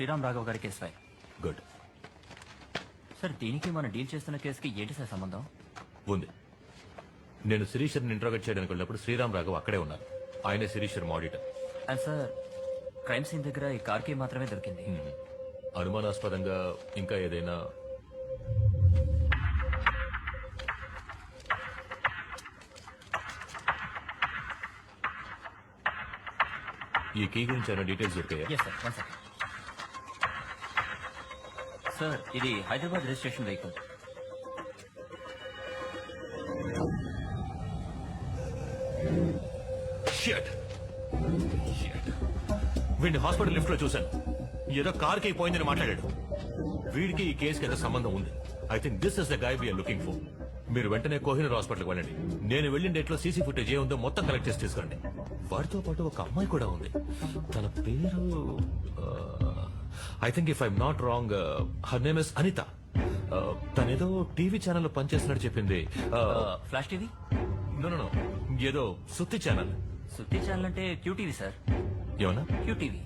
శ్రీరామ్ రాఘవ్ గారి case file. Good. Sir దీనికి మనం డీల్ చేస్తున్న కేసుకి ఏంటి సార్ సంబంధం? ఉంది. నేను శిరీషర్ని ఇంట్రోగేట్ చేయడానికి వెళ్ళినప్పుడు శ్రీరామ్ రాఘవ్ అక్కడే ఉన్నారు. ఆయనే శిరీషర్ auditor. And sir crime scene దగ్గర ఈ కార్ కీ మాత్రమే దొరికింది. అనుమానాస్పదంగా ఇంకా ఏదైనా? ఈ కీ గురించి ఏమైనా డీటెయిల్స్ దొరికాయా? Yes sir, 1 second. సార్ ఇది హైదరాబాద్ రిజిస్ట్రేషన్ వెహికల్. వీడిని హాస్పిటల్ లిఫ్ట్ లో చూశాను. ఏదో కార్ కి పోయిందని మాట్లాడాడు. వీడికి ఈ కేసుకి ఏదో సంబంధం ఉంది. I think this is the guy we're looking for. మీరు వెంటనే కోహినూర్ హాస్పిటల్కి వెళ్ళండి. నేను వెళ్ళిన డేట్ లో సీసీ ఫుటేజ్ ఏ ఉందో మొత్తం కలెక్ట్ చేసి తీసుకురండి. వాడితో పాటు ఒక అమ్మాయి కూడా ఉంది. తన పేరు I think if I'm not wrong her name is Anita. తనేదో టీవీ ఛానల్లో పనిచేస్తున్నట్టు చెప్పింది. Flash TV? నో, ఏదో సుత్తి ఛానల్. సుత్తి ఛానల్ అంటే క్యూటీవీ సార్. ఏమన్నా? క్యూటీవీ.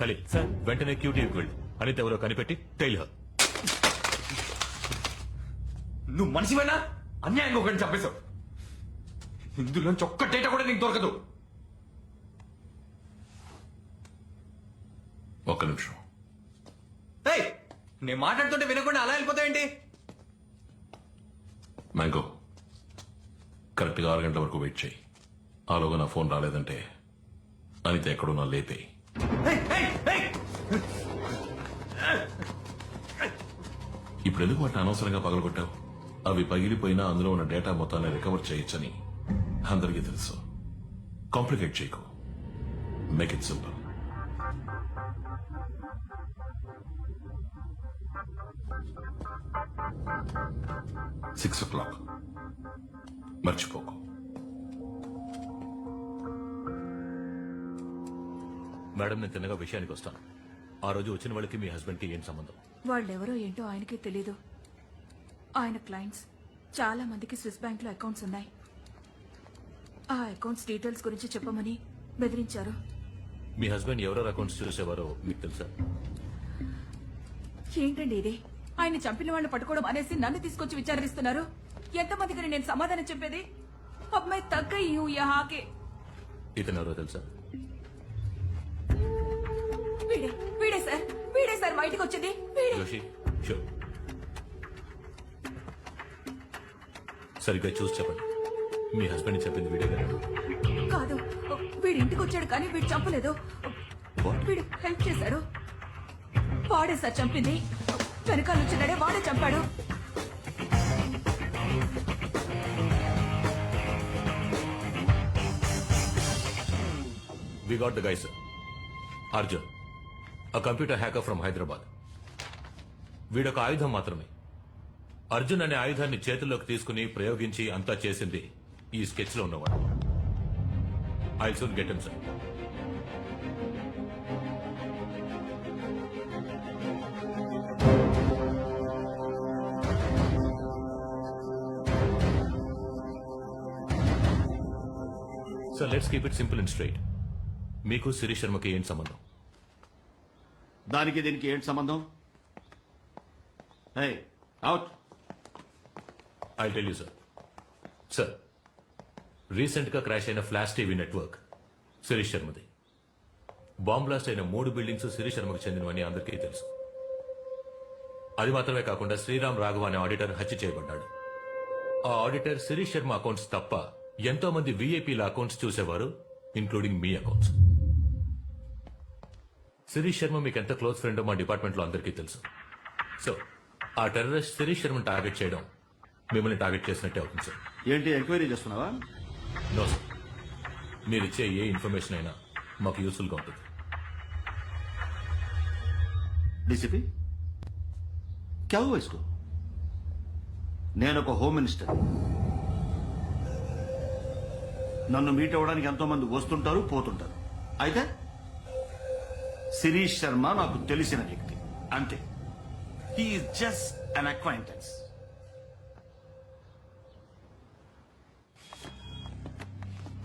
ఖలీల్ సార్, వెంటనే క్యూటీవీకి వెళ్ళు. అనిత ఎవరో కనిపెట్టి టైల్ హర్. నువ్వు మనిషివైనా అన్యాయంగా ఒకటి చంపేశావు. ఇందులోంచి ఒక్క డేటా కూడా నీకు దొరకదు. ఒక్క నిమిషం. ఏయ్, నేను మాట్లాడుతుంటే వినకుండా అలా వెళ్ళిపోతావేంటి? మ్యాంగో, కరెక్ట్గా 6 గంటల వరకు వెయిట్ చేయి. ఆలోగా నా ఫోన్ రాలేదంటే అనిత ఎక్కడున్నా లేపేయి. ఇప్పుడు ఎందుకు వాటిని అనవసరంగా పగలగొట్టావు? అవి పగిలిపోయినా అందులో ఉన్న డేటా మొత్తాన్ని రికవర్ చేయొచ్చని అందరికీ తెలుసు. కాంప్లికేట్ చేయకు. Make it simple. Six o'clock మర్చిపోకు. మేడం, నేను తిన్నగా విషయానికి వస్తాను. ఆ రోజు వచ్చిన వాళ్ళకి మీ హస్బెండ్ కి ఏం సంబంధం? వాళ్ళెవరో ఏంటో ఆయనకే తెలీదు. ఆయన క్లయింట్స్ చాలా మందికి స్విస్ బ్యాంక్ లో అకౌంట్స్ ఉన్నాయి. ఆ అకౌంట్స్ డీటెయిల్స్ గురించి చెప్పమని బెదిరించారు. మీ హస్బెండ్ ఎవరెవరు అకౌంట్స్ చూసేవారో మీకు తెలుసా? ఏంటండి ఇది? ఆయన చంపిన వాళ్ళని పట్టుకోవడం అనేసి నన్ను తీసుకొచ్చి విచారిస్తున్నారు. ఎంతమందికి నేను సమాధానం చెప్పేది? అమ్మాయి తగ్గ హాకే. ఇతను ఎవరో తెలుసా? వీడే సార్ బయటకు వచ్చింది. జోషి, షూర్. సరిగ్గా చూసి చెప్పండి. మీ హస్బెండ్ చెప్పింది వీడే కదా? కాదు, వీడి ఇంటికి వచ్చాడు కానీ వీడు చంపలేదు. వీడు హెల్ప్ చేశాడు. వాడే సార్ చంపింది. వెనకాల వచ్చినాడే వాడే చంపాడు. We got the guy, sir. Arjun, a computer hacker from Hyderabad. వీడొక ఆయుధం మాత్రమే. అర్జున్ అనే ఆయుధాన్ని చేతుల్లోకి తీసుకుని ప్రయోగించి అంతా చేసింది ఈ స్కెచ్ లో ఉన్నవాడు. I soon get him, sir. So let's keep it simple and straight. మీకు శిరీష్ శర్మకి ఏం సంబంధం? దానికి దీనికి ఏంటి సంబంధం? Out. I tell you sir. Sir, recent గా క్రాష్ అయిన ఫ్లాష్ టీవీ నెట్వర్క్ శిరీష్ శర్మది. బాంబ్ బ్లాస్ట్ అయిన 3 బిల్డింగ్స్ శిరీష్ శర్మకు చెందినవని అందరికీ తెలుసు. అది మాత్రమే కాకుండా శ్రీరామ్ రాఘవ అనే ఆడిటర్ హత్య చేయబడ్డాడు. ఆ ఆడిటర్ శిరీష్ శర్మ అకౌంట్స్ తప్ప ఎంతో మంది వీఐపీల అకౌంట్స్ చూసేవారు, ఇంక్లూడింగ్ మీ అకౌంట్స్. శిరీష్ శర్మ మీకు ఎంత క్లోజ్ ఫ్రెండో మా డిపార్ట్మెంట్ లో అందరికీ తెలుసు. సో ఆ టెర్రరిస్ట్ శిరీష్ శర్మను టార్గెట్ చేయడం మిమ్మల్ని టార్గెట్ చేసినట్టే అవుతుంది, సార్. ఏంటి ఎంక్వైరీ చేస్తున్నావా? No sir. మీరిచ్చే ఏ ఇన్ఫర్మేషన్ అయినా మాకు యూస్ఫుల్ గా ఉంటుంది. డీసీపీ క్యా హువా ఇస్కో? నేను ఒక హోమ్ మినిస్టర్. నన్ను మీట్ అవ్వడానికి ఎంతో మంది వస్తుంటారు, పోతుంటారు. అయితే శిరీష్ శర్మ నాకు తెలిసిన వ్యక్తి, అంతే. He is just an acquaintance.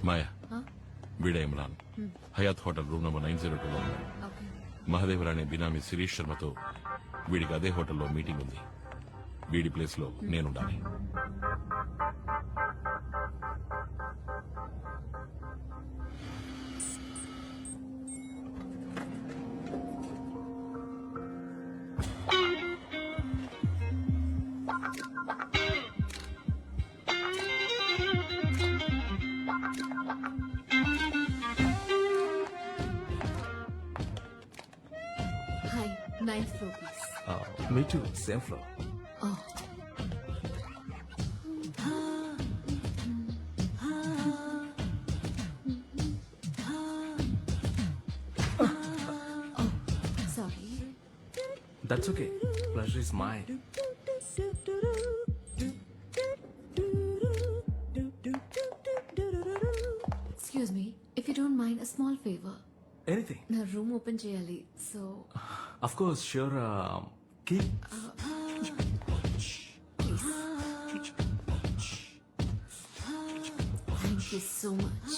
Maya, వీడే Imran. Hyatt hotel room number 902 లో ఉన్నాడు. ఓకే. మహదేవర్ అనే బినామీ శిరీష్ శర్మతో వీడికి అదే హోటల్లో మీటింగ్ ఉంది. వీడి ప్లేస్ లో నేనుండాలి. Hi, 9th floor please. Me too same floor. Oh. Oh, sorry. That's okay, pleasure is mine. Excuse me, if you don't mind, a small favor. Anything. నా రూమ్ ఓపెన్ చేయాలి, so of course sure. Key thank you so much.